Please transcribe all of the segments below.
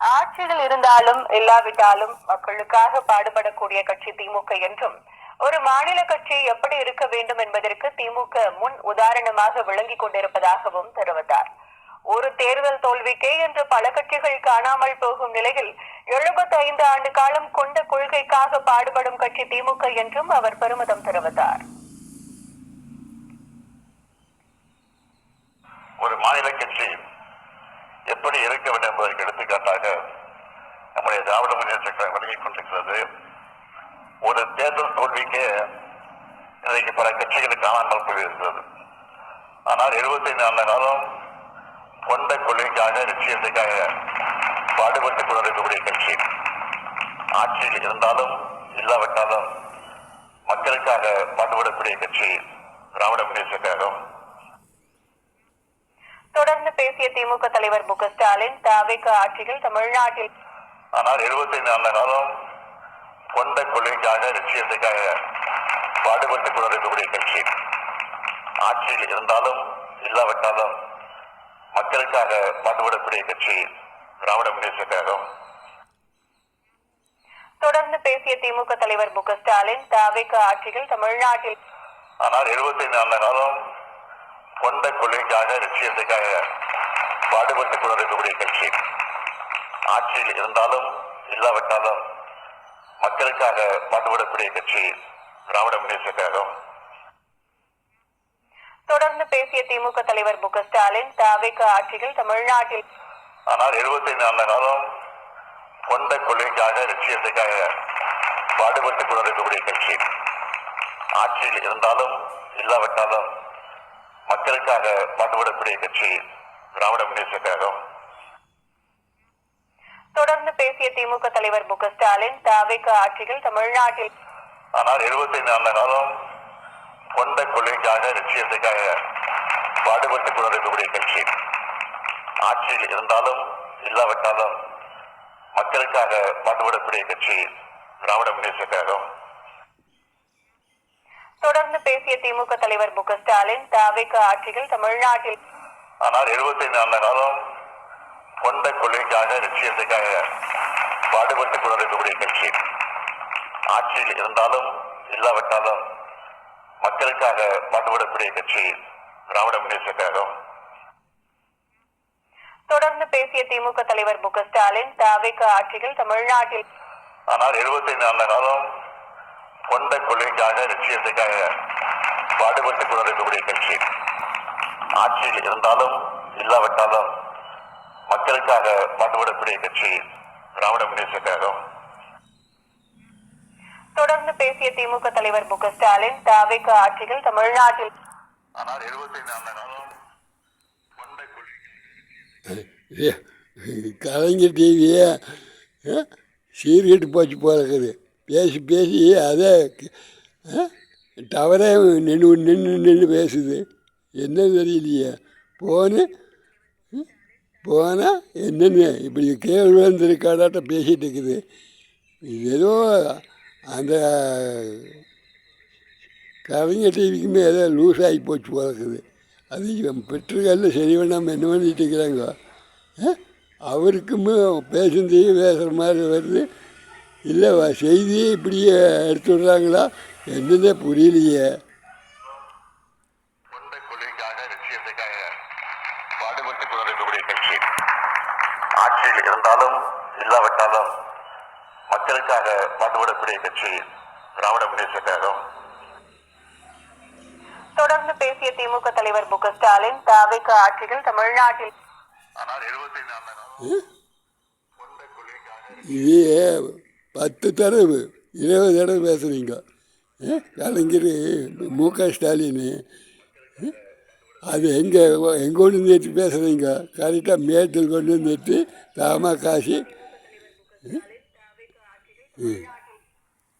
ஆட்சியில் இருந்தாலும் இல்லாவிட்டாலும் மக்களுக்காக பாடுபடக்கூடிய கட்சி திமுக என்றும் ஒரு மாநில கட்சி எப்படி இருக்க வேண்டும் என்பதற்கு திமுக முன் உதாரணமாக விளங்கிக் கொண்டிருப்பதாகவும் தெரிவித்தார். ஒரு தேர்தல் தோல்விக்கே என்று பல கட்சிகள் காணாமல் போகும் நிலையில் 75 ஆண்டு காலம் கொண்ட கொள்கைக்காக பாடுபடும் கட்சி திமுக என்றும் அவர் பெருமிதம் தெரிவித்தார். ஒரு மாநில கட்சி எப்படி இருக்க வேண்டும் என்பதற்கு எடுத்துக்காட்டாக நம்முடைய திராவிட முன்னேற்ற கழகம் விளங்கிக் கொண்டிருக்கிறது. ஒரு தேர்தல் தோல்விக்கு இன்றைக்கு பல கட்சிகள் காணாமல் போயிருக்கிறது. ஆனால் 75 ஆண்டு காலம் கொண்ட கொள்கைக்காக லட்சியத்துக்காக பாடுபட்டுக் கொண்டிருக்கக்கூடிய கட்சி ஆட்சியில் இருந்தாலும் இல்லாவிட்டாலும் மக்களுக்காக பாடுபடக்கூடிய கட்சி திராவிட முன்னேற்ற கழகம். தொடர்ந்து பேசிய திமுக தலைவர் மு க ஸ்டாலின், தவிக ஆட்சியில் தமிழ்நாட்டில் ஆனால் 75 ஆண்டு காலம் கொண்ட கொள்கைக்காக லட்சியத்துக்காக பாடுபட்டுக் கொண்டிருக்கக்கூடிய கட்சி ஆட்சியில் இருந்தாலும் இல்லாவிட்டாலும் மக்களுக்காக பாடுபடக்கூடிய கட்சி திராவிட முன்னேற்ற கழகம். தொடர்ந்து பேசிய திமுக தலைவர் மு க ஸ்டாலின், தவிக ஆட்சியில் தமிழ்நாட்டில் ஆனால் 75 ஆண்டு காலம் கொண்ட கொள்கைக்காக லட்சியத்துக்காக பாடுபட்டுக் கொண்டிருக்கக்கூடிய கட்சி ஆட்சியில் இருந்தாலும் இல்லாவிட்டாலும் மக்களுக்காக பாடுபடக்கூடிய கட்சி திராவிட முன்னேற்ற கழகம். தொடர்ந்து பேசிய திமுக தலைவர் மு க ஸ்டாலின், தவிக ஆட்சியில் தமிழ்நாட்டில் ஆனால் 75 ஆண்டு காலம் கொண்ட கொள்கைக்காக லட்சியத்துக்காக பாடுபட்டுக் கொண்டிருக்கக்கூடிய கட்சி ஆட்சியில் இருந்தாலும் இல்லாவிட்டாலும் மக்களுக்காக பாடுபடக்கூடிய கட்சி திராவிட முன்னேற்ற கழகம். தொடர்ந்து பேசிய திமுக தலைவர் மு க ஸ்டாலின், தவிக ஆட்சியில் தமிழ்நாட்டில் ஆனால் 75 ஆண்டு காலம் கொண்ட கொள்கைக்காக லட்சியத்துக்காக பாடுபட்டுக் கொண்டிருக்கக்கூடிய கட்சி ஆட்சியில் இருந்தாலும் இல்லாவிட்டாலும் மக்களுக்காக பாடுபடக்கூடிய கட்சி திராவிட முன்னேற்ற கழகம். தொடர்ந்து பேசிய திமுக தலைவர் மு க ஸ்டாலின், தவிக ஆட்சியில் தமிழ்நாட்டில் ஆனால் 75 ஆண்டு காலம் கொண்ட கொள்கைக்காக லட்சியத்துக்காக பாடுபட்டுக் கொண்டிருக்கக்கூடிய கட்சி ஆட்சியில் இருந்தாலும் இல்லாவிட்டாலும் மக்களுக்காக பாடுபடக்கூடிய கட்சி திராவிட முன்னேற்ற கழகம். தொடர்ந்து பேசிய திமுக தலைவர் மு க ஸ்டாலின், தவிக ஆட்சியில் தமிழ்நாட்டில் ஆனால் 75 ஆண்டு காலம் கொண்ட கொள்கைக்காக லட்சியத்துக்காக பாடுபட்டுக் கொண்டிருக்கக்கூடிய கட்சி ஆட்சியில் இருந்தாலும் இல்லாவிட்டாலும் மக்களுக்காக பாடுபடக்கூடிய கட்சி திராவிட முன்னேற்ற கழகம். தொடர்ந்து பேசிய திமுக தலைவர் மு க ஸ்டாலின், தவிக ஆட்சியில் தமிழ்நாட்டில் ஆனால் 75 ஆண்டு காலம் கொண்ட கலைஞர் டிவியை சீர்கெட்டு போச்சு போல இருக்குது. பேசி பேசி அதே டவரே நின்று நின்று நின்று பேசுது. என்ன தெரியலையே. போனால் என்னென்ன இப்படி கேள்வி வந்துருக்காடாட்ட பேசிகிட்டு இருக்குது. இது ஏதோ அந்த கலைஞர் டிவிக்குமே ஏதோ லூஸ் ஆகி போச்சு போல இருக்குது. அது பெற்றுக்கல்ல சரி பண்ணாமல் என்ன பண்ணிட்டு இருக்கிறாங்க. அவருக்குமே பேசுனதையும் பேசுகிற மாதிரி வருது. இல்லை செய்தியே இப்படியே எடுத்து விடுறாங்களா என்னன்னே புரியலையே. கொண்ட கொள்கைக்காக லட்சியத்துக்காக பாடுபட்டுக் கொண்டிருக்கக்கூடிய கட்சி ஆட்சியில் இருந்தாலும் இல்லாவிட்டாலும் மக்களுக்காக பாடுபடக்கூடிய கட்சி திராவிட முன்னேற்ற கழகம். தொடர்ந்து பேசிய திமுக தலைவர் மு க ஸ்டாலின், தவிக ஆட்சியில் தமிழ்நாட்டில் ஆனால் 75 ஆண்டு காலம் கொண்ட கொள்கைக்காக இது 10 தடவை 20 தடவை பேசுகிறீங்க. கலைஞர் மு க ஸ்டாலின் அது எங்கே கொண்டு வந்துட்டு பேசுகிறீங்க. கரெக்டாக மேட்டில் கொண்டு வந்துட்டு தாமா காசி.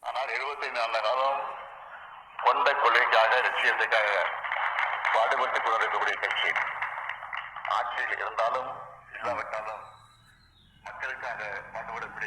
ஆனால் 75 ஆண்டு காலம் கொண்ட கொள்கைக்காக லட்சியத்துக்காக பாடுபட்டுக் கொண்டிருக்கக்கூடிய கட்சி ஆட்சியில் இருந்தாலும் இல்லாவிட்டாலும் மக்களுக்காக பாடுபடக்கூடிய